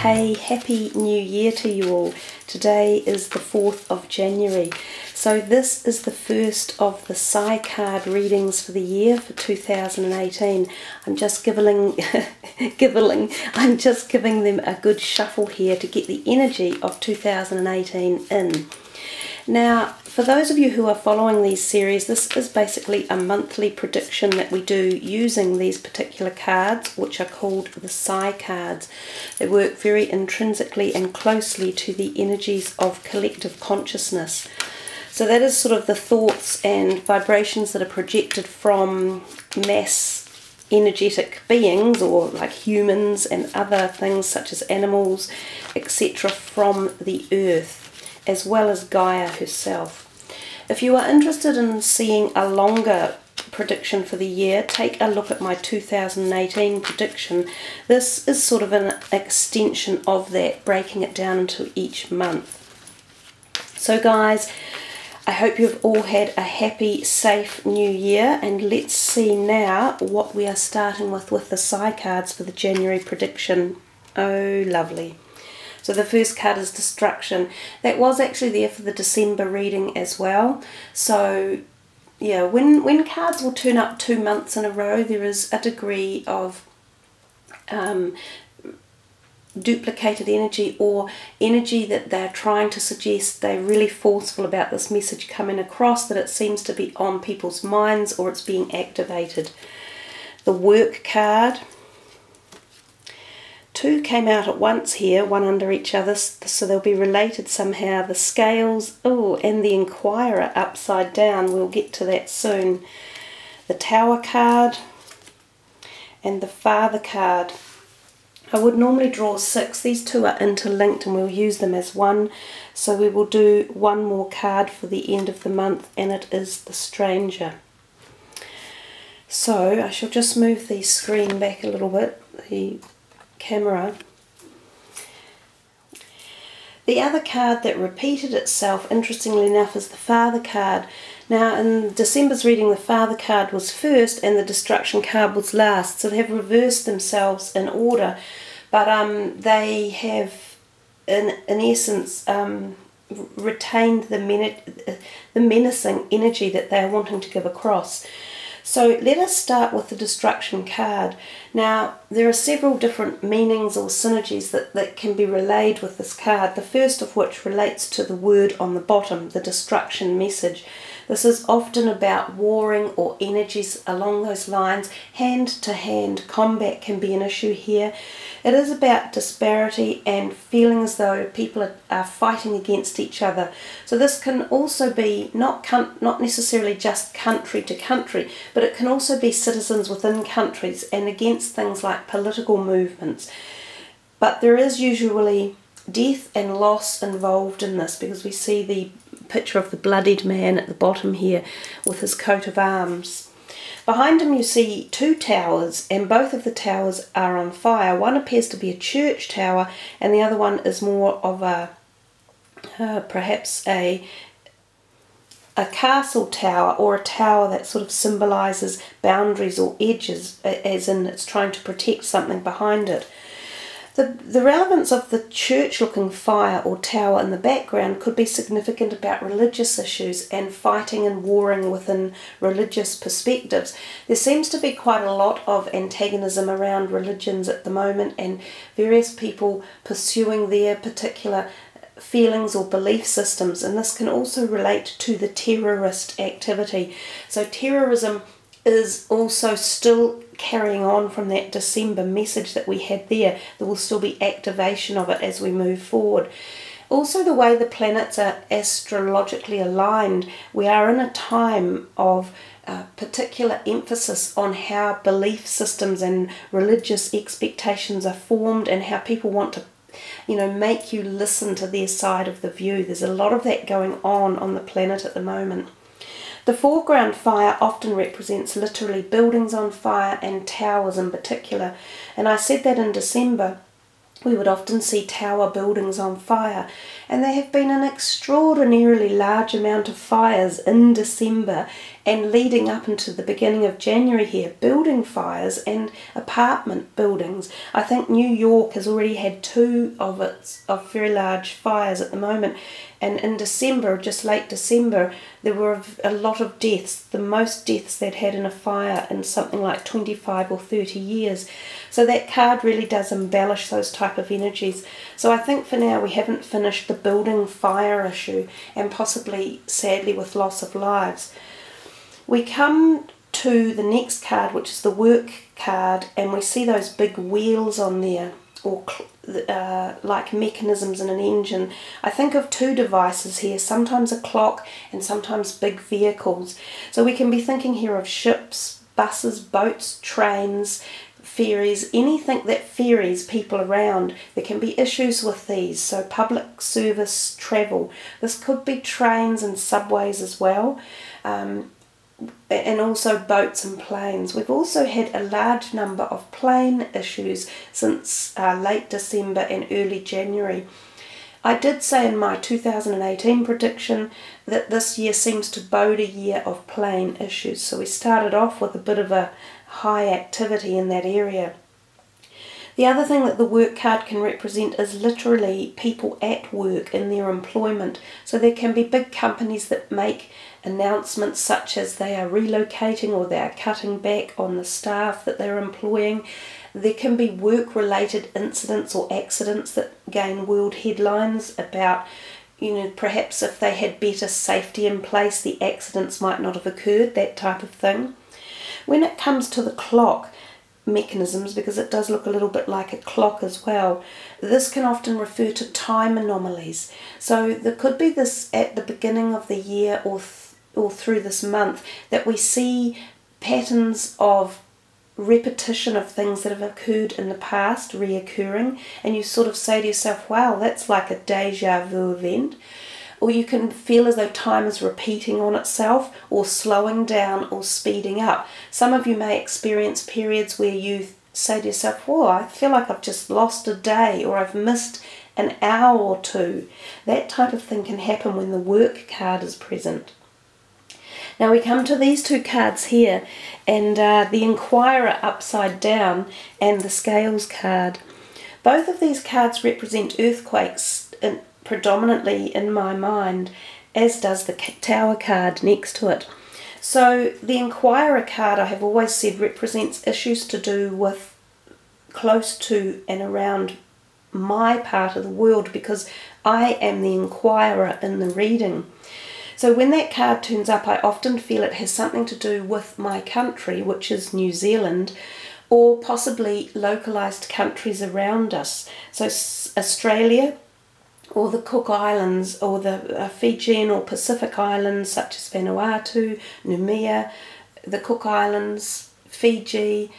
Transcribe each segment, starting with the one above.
Hey, happy new year to you all. Today is the 4th of January. So this is the first of the Psi card readings for the year for 2018. I'm just giving them a good shuffle here to get the energy of 2018 in. Now, for those of you who are following these series, this is basically a monthly prediction that we do using these particular cards, which are called the Psi cards. They work very intrinsically and closely to the energies of collective consciousness. So that is sort of the thoughts and vibrations that are projected from mass energetic beings, or like humans and other things such as animals, etc., from the earth, as well as Gaia herself. If you are interested in seeing a longer prediction for the year, take a look at my 2018 prediction. This is sort of an extension of that, breaking it down into each month. So guys, I hope you've all had a happy, safe new year, and let's see now what we are starting with the Psi cards for the January prediction. Oh, lovely. So the first card is Destruction. That was actually there for the December reading as well. So yeah, when cards will turn up 2 months in a row, there is a degree of duplicated energy, or energy that they're trying to suggest. They're really forceful about this message coming across, that it seems to be on people's minds or it's being activated. The Work card. 2 came out at once here, one under each other, so they'll be related somehow. The Scales, and the Inquirer upside down. We'll get to that soon. The Tower card and the Father card. I would normally draw 6. These 2 are interlinked and we'll use them as one. So we will do one more card for the end of the month, and it is the Stranger. So I shall just move the screen back a little bit, the camera. The other card that repeated itself, interestingly enough, is the Father card. Now in December's reading, the Father card was first and the Destruction card was last, so they have reversed themselves in order, but they have in essence retained the menacing energy that they are wanting to give across. So let us start with the Destruction card. Now, there are several different meanings or synergies that can be relayed with this card, the first of which relates to the word on the bottom, the destruction message. This is often about warring or energies along those lines. Hand-to-hand combat can be an issue here. It is about disparity and feeling as though people are fighting against each other. So this can also be not necessarily just country to country, but it can also be citizens within countries and against things like political movements. But there is usually death and loss involved in this, because we see the picture of the bloodied man at the bottom here with his coat of arms. Behind him you see 2 towers, and both of the towers are on fire. One appears to be a church tower and the other one is more of a perhaps a castle tower, or a tower that sort of symbolises boundaries or edges, as in it's trying to protect something behind it. The relevance of the church-looking fire or tower in the background could be significant about religious issues and fighting and warring within religious perspectives. There seems to be quite a lot of antagonism around religions at the moment, and various people pursuing their particular feelings or belief systems, and this can also relate to the terrorist activity. So terrorism is also still carrying on from that December message that we had there. There will still be activation of it as we move forward. Also, the way the planets are astrologically aligned, we are in a time of particular emphasis on how belief systems and religious expectations are formed, and how people want to make you listen to their side of the view. There's a lot of that going on the planet at the moment. The foreground fire often represents literally buildings on fire and towers in particular, and I said that in December we would often see tower buildings on fire, and there have been an extraordinarily large amount of fires in December and leading up into the beginning of January here, building fires and apartment buildings. I think New York has already had 2 of very large fires at the moment, and in December, just late December, there were a lot of deaths, the most deaths they'd had in a fire in something like 25 or 30 years. So that card really does embellish those type of energies. So I think for now we haven't finished the building fire issue, and possibly sadly with loss of lives. We come to the next card, which is the work card, and we see those big wheels on there, or like mechanisms in an engine. I think of 2 devices here, sometimes a clock and sometimes big vehicles. So we can be thinking here of ships, buses, boats, trains, ferries, anything that ferries people around. There can be issues with these, so public service travel. This could be trains and subways as well, and also boats and planes. We've also had a large number of plane issues since late December and early January. I did say in my 2018 prediction that this year seems to bode a year of plane issues, so we started off with a bit of a high activity in that area. The other thing that the work card can represent is literally people at work in their employment. So there can be big companies that make announcements such as they are relocating or they are cutting back on the staff that they're employing. There can be work-related incidents or accidents that gain world headlines about, perhaps if they had better safety in place, the accidents might not have occurred, that type of thing. When it comes to the clock mechanisms, because it does look a little bit like a clock as well, this can often refer to time anomalies. So there could be this at the beginning of the year or through this month that we see patterns of repetition of things that have occurred in the past reoccurring, and you sort of say to yourself, wow, that's like a deja vu event. Or you can feel as though time is repeating on itself, or slowing down, or speeding up. Some of you may experience periods where you say to yourself, oh, I feel like I've just lost a day, or I've missed an hour or 2. That type of thing can happen when the work card is present. Now we come to these 2 cards here, and the Inquirer upside down and the Scales card. Both of these cards represent earthquakes predominantly in my mind, as does the Tower card next to it. So the Inquirer card, I have always said, represents issues to do with close to and around my part of the world, because I am the inquirer in the reading. So when that card turns up, I often feel it has something to do with my country, which is New Zealand, or possibly localised countries around us. So Australia, or the Cook Islands, or the Fijian or Pacific Islands such as Vanuatu, Noumea, the Cook Islands, Fiji,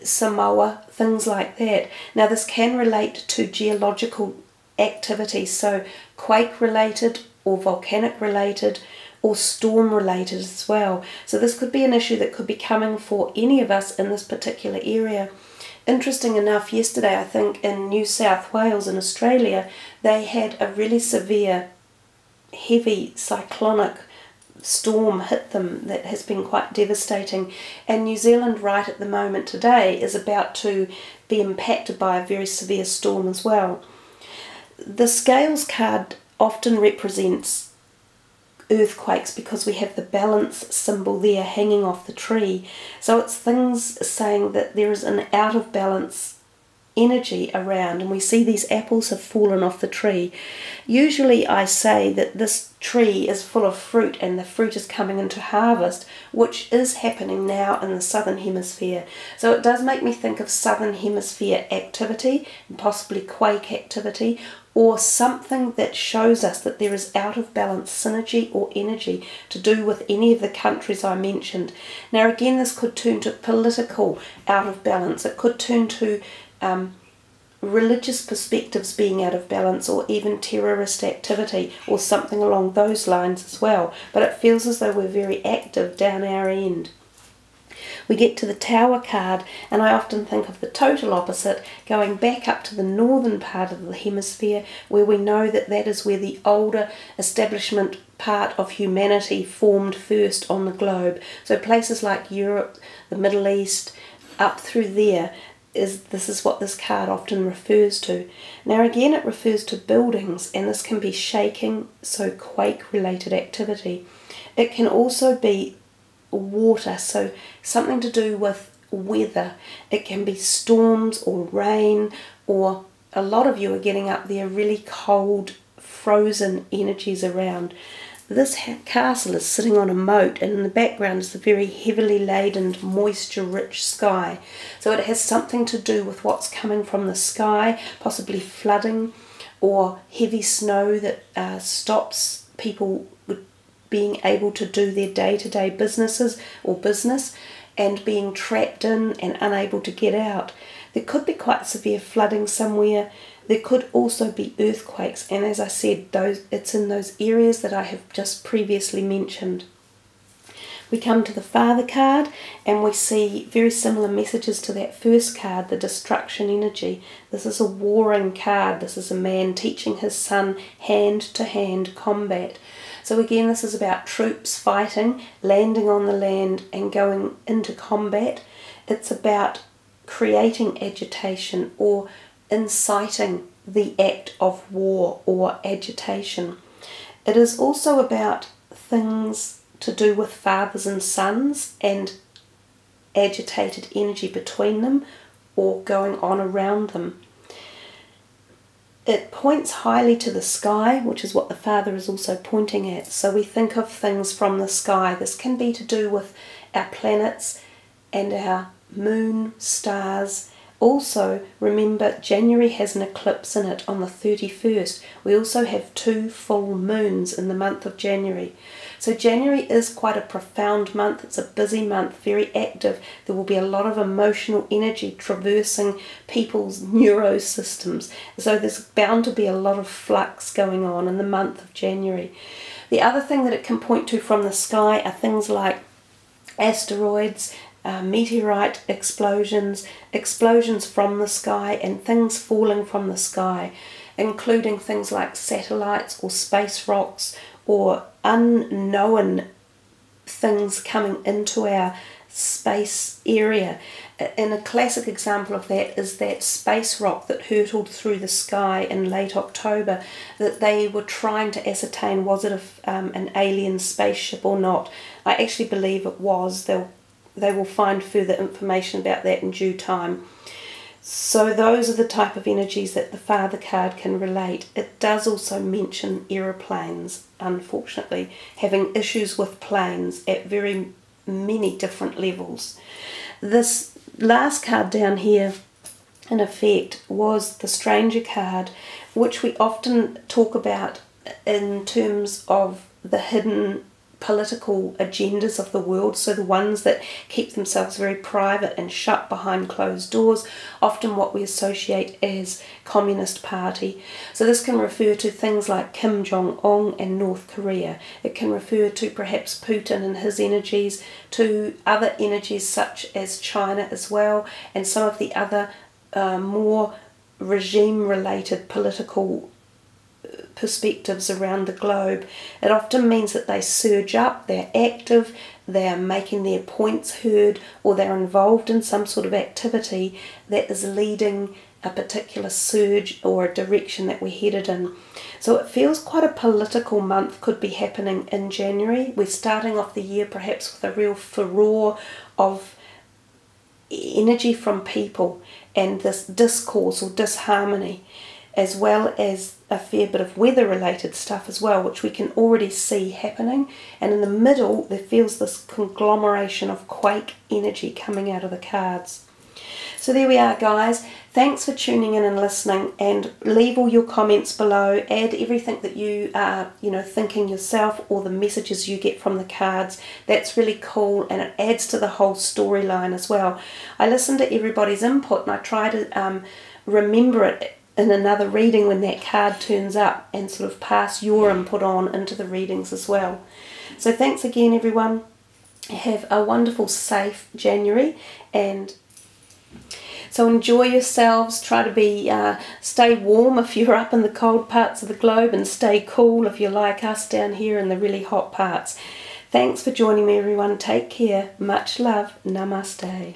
Samoa, things like that. Now this can relate to geological activity, so quake related or volcanic related or storm related as well. So this could be an issue that could be coming for any of us in this particular area. Interesting enough, yesterday I think in New South Wales in Australia, they had a really severe, heavy cyclonic storm hit them that has been quite devastating. And New Zealand right at the moment today is about to be impacted by a very severe storm as well. The Scales card often represents earthquakes because we have the balance symbol there hanging off the tree. So it's things saying that there is an out of balance energy around, and we see these apples have fallen off the tree. Usually I say that this tree is full of fruit and the fruit is coming into harvest, which is happening now in the southern hemisphere. So it does make me think of southern hemisphere activity and possibly quake activity, or something that shows us that there is out of balance synergy or energy to do with any of the countries I mentioned. Now again, this could turn to political out of balance. It could turn to religious perspectives being out of balance, or even terrorist activity or something along those lines as well. But it feels as though we're very active down our end. We get to the Tower card, and I often think of the total opposite, going back up to the northern part of the hemisphere, where we know that that is where the older establishment part of humanity formed first on the globe. So places like Europe, the Middle East, up through there, this is what this card often refers to. Now again, it refers to buildings, and this can be shaking, so quake-related activity. It can also be water, so something to do with weather. It can be storms or rain, or a lot of you are getting up there really cold, frozen energies around. This castle is sitting on a moat, and in the background is the very heavily laden, moisture-rich sky. So it has something to do with what's coming from the sky, possibly flooding or heavy snow that stops people being able to do their day-to-day businesses or business, and being trapped in and unable to get out. There could be quite severe flooding somewhere. There could also be earthquakes, and as I said, it's in those areas that I have just previously mentioned. We come to the Father card, and we see very similar messages to that first card, the destruction energy. This is a warring card. This is a man teaching his son hand-to-hand combat. So again, this is about troops fighting, landing on the land and going into combat. It's about creating agitation or inciting the act of war or agitation. It is also about things to do with fathers and sons and agitated energy between them or going on around them. It points highly to the sky, which is what the Father is also pointing at. So we think of things from the sky. This can be to do with our planets and our moon, stars. Also, remember, January has an eclipse in it on the 31st. We also have 2 full moons in the month of January. So January is quite a profound month. It's a busy month, very active. There will be a lot of emotional energy traversing people's neurosystems. So there's bound to be a lot of flux going on in the month of January. The other thing that it can point to from the sky are things like asteroids, meteorite explosions, explosions from the sky, and things falling from the sky, including things like satellites or space rocks or unknown things coming into our space area. And a classic example of that is that space rock that hurtled through the sky in late October, that they were trying to ascertain was it an alien spaceship or not. I actually believe it was. They will find further information about that in due time. So those are the type of energies that the Father card can relate. It does also mention aeroplanes, unfortunately, having issues with planes at very many different levels. This last card down here, in effect, was the Stranger card, which we often talk about in terms of the hidden political agendas of the world, so the ones that keep themselves very private and shut behind closed doors, often what we associate as Communist Party. So this can refer to things like Kim Jong-un and North Korea. It can refer to perhaps Putin and his energies, to other energies such as China as well, and some of the other more regime-related political perspectives around the globe. It often means that they surge up, they're active, they're making their points heard, or they're involved in some sort of activity that is leading a particular surge or a direction that we're headed in. So it feels quite a political month could be happening in January. We're starting off the year perhaps with a real furore of energy from people and this discourse or disharmony, as well as a fair bit of weather-related stuff as well, which we can already see happening. And in the middle, there feels this conglomeration of quake energy coming out of the cards. So there we are, guys. Thanks for tuning in and listening, and leave all your comments below. Add everything that you are, thinking yourself, or the messages you get from the cards. That's really cool, and it adds to the whole storyline as well. I listen to everybody's input, and I try to remember it in another reading when that card turns up, and sort of pass your input on into the readings as well. So thanks again, everyone. have a wonderful, safe January, and so enjoy yourselves. Try to stay warm if you're up in the cold parts of the globe, and stay cool if you're like us down here in the really hot parts. Thanks for joining me, everyone. Take care. Much love. Namaste.